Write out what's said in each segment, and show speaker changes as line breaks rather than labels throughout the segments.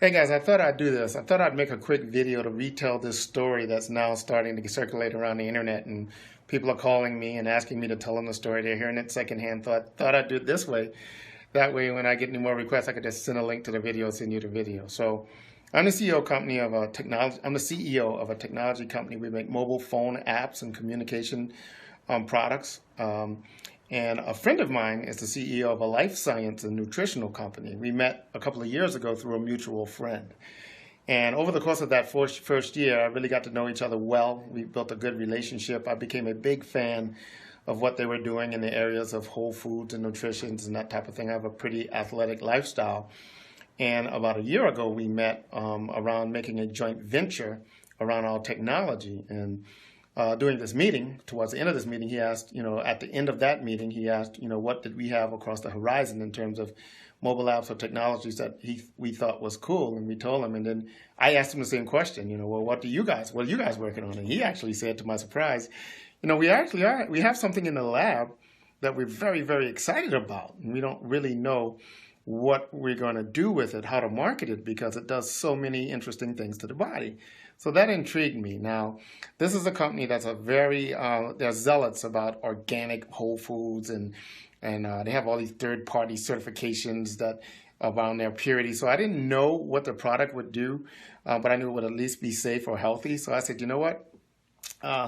Hey guys, I thought I'd do this. I thought I'd make a quick video to retell this story that's now starting to circulate around the internet, and people are calling me and asking me to tell them the story. They're hearing it secondhand. Thought I'd do it this way. That way, when I get any more requests, I could just send a link to the video, send you the video. So, I'm the CEO company of a technology. I'm the CEO of a technology company. We make mobile phone apps and communication products. And a friend of mine is the CEO of a life science and nutritional company. We met a couple of years ago through a mutual friend. And over the course of that first year, I really got to know each other well. We built a good relationship. I became a big fan of what they were doing in the areas of whole foods and nutrition and that type of thing. I have a pretty athletic lifestyle. And about a year ago, we met around making a joint venture around our technology. And during this meeting, towards the end of this meeting, he asked, at the end of that meeting, he asked, what did we have across the horizon in terms of mobile apps or technologies that we thought was cool, and we told him. And then I asked him the same question, well, what are you guys working on? And he actually said, to my surprise, we have something in the lab that we're very, very excited about, and we don't really know what we're going to do with it, how to market it, because it does so many interesting things to the body. So that intrigued me. Now, this is a company that's they're zealots about organic whole foods, and they have all these third-party certifications that around their purity. So I didn't know what the product would do, but I knew it would at least be safe or healthy. So I said, you know what?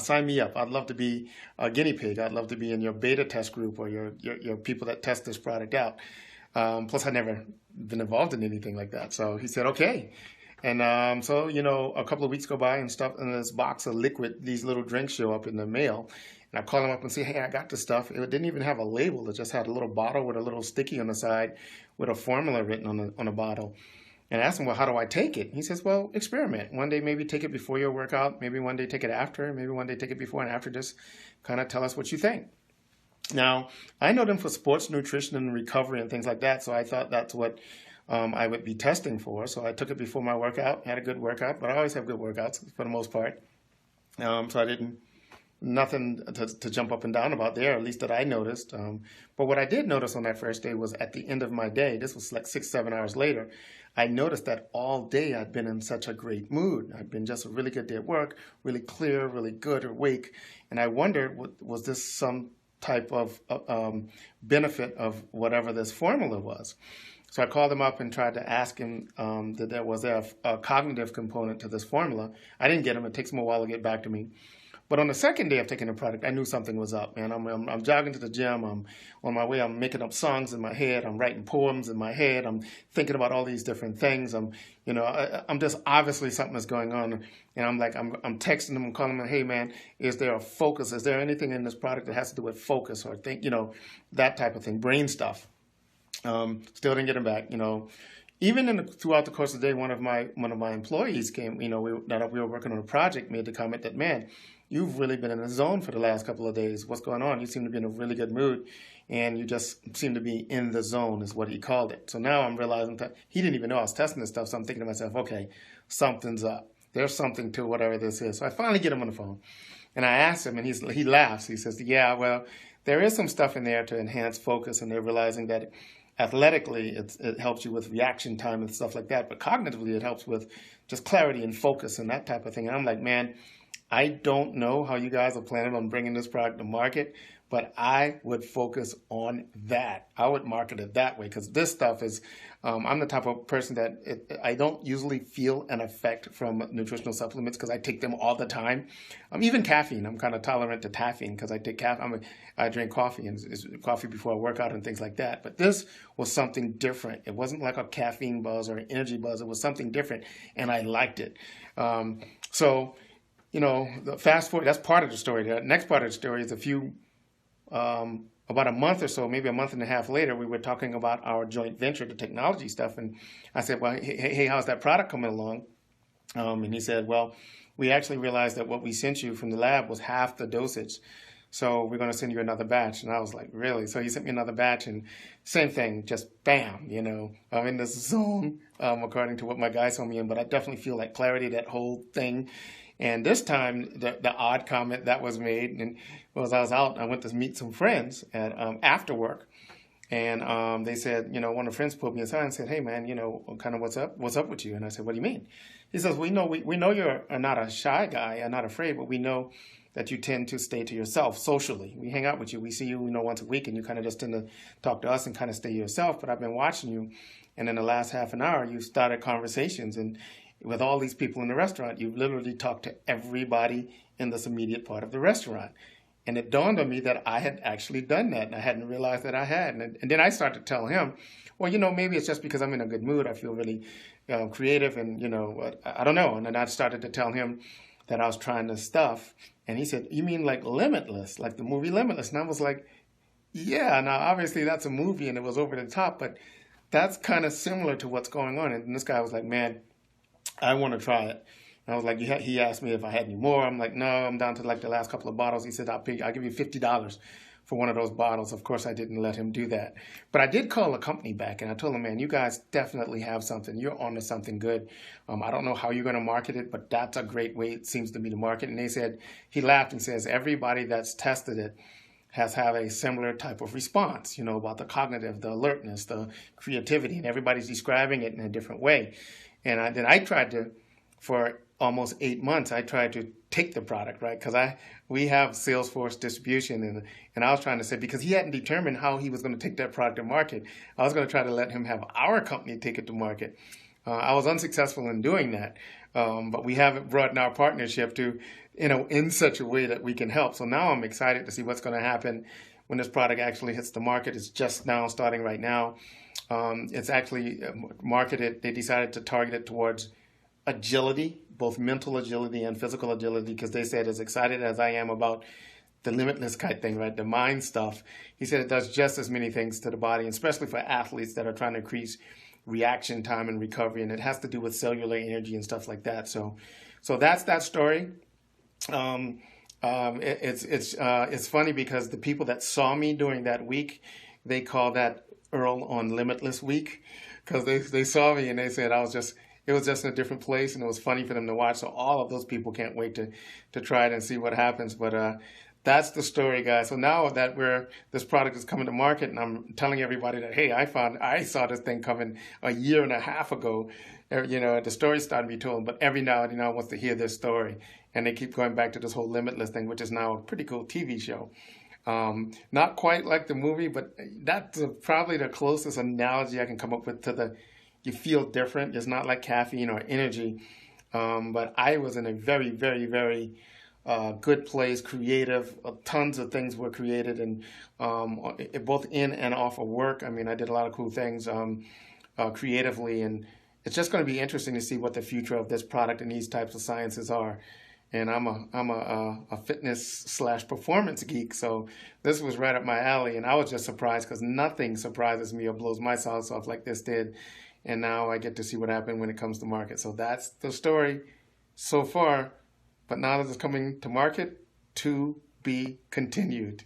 Sign me up. I'd love to be a guinea pig. I'd love to be in your beta test group or your people that test this product out. Plus, I'd never been involved in anything like that. So he said, okay. And so, a couple of weeks go by and stuff, and this box of liquid, these little drinks show up in the mail. And I call him up and say, hey, I got this stuff. It didn't even have a label. It just had a little bottle with a little sticky on the side with a formula written on the bottle. And I asked him, well, how do I take it? He says, well, experiment. One day maybe take it before your workout. Maybe one day take it after. Maybe one day take it before and after. Just kind of tell us what you think. Now, I know them for sports nutrition and recovery and things like that, so I thought that's what I would be testing for. So I took it before my workout, had a good workout, but I always have good workouts for the most part. So I didn't, nothing to jump up and down about there, at least that I noticed. But what I did notice on that first day was at the end of my day, this was like 6-7 hours later, I noticed that all day I'd been in such a great mood. I'd been just a really good day at work, really clear, really good, awake. And I wondered, was this some type of benefit of whatever this formula was? So I called him up and tried to ask him that there was a cognitive component to this formula. I didn't get him. It takes him a while to get back to me. But on the second day of taking the product, I knew something was up, man. I'm jogging to the gym. I'm on my way. I'm making up songs in my head. I'm writing poems in my head. I'm thinking about all these different things. I'm just obviously something is going on. And I'm texting him. I'm calling him. Hey, man, is there a focus? Is there anything in this product that has to do with focus or that type of thing, brain stuff? Still didn't get him back. Even throughout the course of the day, one of my employees came. We were working on a project, made the comment that, man, you've really been in the zone for the last couple of days. What's going on? You seem to be in a really good mood, and you just seem to be in the zone, is what he called it. So now I'm realizing that he didn't even know I was testing this stuff. So I'm thinking to myself, okay, something's up. There's something to whatever this is. So I finally get him on the phone, and I asked him, and he laughs. He says, yeah, well, there is some stuff in there to enhance focus, and they're realizing that athletically, it helps you with reaction time and stuff like that. But cognitively, it helps with just clarity and focus and that type of thing. And I'm like, man, I don't know how you guys are planning on bringing this product to market, but I would focus on that. I would market it that way, because this stuff is, I'm the type of person that I don't usually feel an effect from nutritional supplements because I take them all the time. Even caffeine, I'm kind of tolerant to caffeine because I take caffeine. I drink coffee, and it's coffee before I work out and things like that. But this was something different. It wasn't like a caffeine buzz or an energy buzz. It was something different, and I liked it. The fast forward, that's part of the story. The next part of the story is about a month or so, maybe a month and a half later, we were talking about our joint venture, the technology stuff. And I said, well, hey, how's that product coming along? And he said, well, we actually realized that what we sent you from the lab was half the dosage. So we're going to send you another batch. And I was like, really? So he sent me another batch, and same thing, just bam, I'm in this zone, according to what my guys told me in. But I definitely feel like clarity, that whole thing. And this time, the odd comment that was made, and was I was out, I went to meet some friends at after work, And they said, one of the friends pulled me aside and said, "Hey, man, kind of what's up with you?" And I said, "What do you mean?" He says, we know you're not a shy guy, and not afraid, but we know that you tend to stay to yourself socially. We hang out with you, we see you, once a week, and you kind of just tend to talk to us and kind of stay yourself. But I've been watching you, and in the last half an hour, you started conversations, and with all these people in the restaurant, you've literally talked to everybody in this immediate part of the restaurant. And it dawned on me that I had actually done that, and I hadn't realized that I had. And then I started to tell him, well, maybe it's just because I'm in a good mood. I feel really creative, and, I don't know. And then I started to tell him that I was trying this stuff. And he said, "You mean like Limitless, like the movie Limitless?" And I was like, "Yeah, now obviously that's a movie and it was over the top, but that's kind of similar to what's going on." And this guy was like, "Man, I want to try it." And I was like, he asked me if I had any more. I'm like, "No, I'm down to like the last couple of bottles." He said, I'll give you $50 for one of those bottles. Of course, I didn't let him do that. But I did call the company back, and I told them, "Man, you guys definitely have something. You're onto something good. I don't know how you're going to market it, but that's a great way, it seems to me, to market." And they said, he laughed and says, "Everybody that's tested it has had a similar type of response, about the cognitive, the alertness, the creativity, and everybody's describing it in a different way." And then I tried to, for almost 8 months, I tried to take the product, right? Because we have Salesforce distribution, and I was trying to say, because he hadn't determined how he was going to take that product to market, I was going to try to let him have our company take it to market. I was unsuccessful in doing that, but we haven't broadened our partnership to, in such a way that we can help. So now I'm excited to see what's going to happen when this product actually hits the market. It's just now starting right now. It's actually marketed. They decided to target it towards agility, both mental agility and physical agility, because they said, as excited as I am about the Limitless kite thing, right, the mind stuff, he said it does just as many things to the body, especially for athletes that are trying to increase reaction time and recovery, and it has to do with cellular energy and stuff like that. So that's that story. It's funny because the people that saw me during that week, they call that Earl on Limitless week, because they saw me and they said it was just in a different place, and it was funny for them to watch. So all of those people can't wait to try it and see what happens. But that's the story, guys. So now that this product is coming to market, and I'm telling everybody that, hey, I saw this thing coming a year and a half ago. The story's starting to be told, but every now and then wants to hear this story, and they keep going back to this whole Limitless thing, which is now a pretty cool TV show. Not quite like the movie, but that's probably the closest analogy I can come up with to you feel different. It's not like caffeine or energy, but I was in a very, very, very good place, creative. Tons of things were created, and both in and off of work. I mean, I did a lot of cool things creatively, and it's just going to be interesting to see what the future of this product and these types of sciences are. And I'm a fitness / performance geek, so this was right up my alley. And I was just surprised, because nothing surprises me or blows my socks off like this did. And now I get to see what happened when it comes to market. So that's the story so far. But now that it's coming to market, to be continued.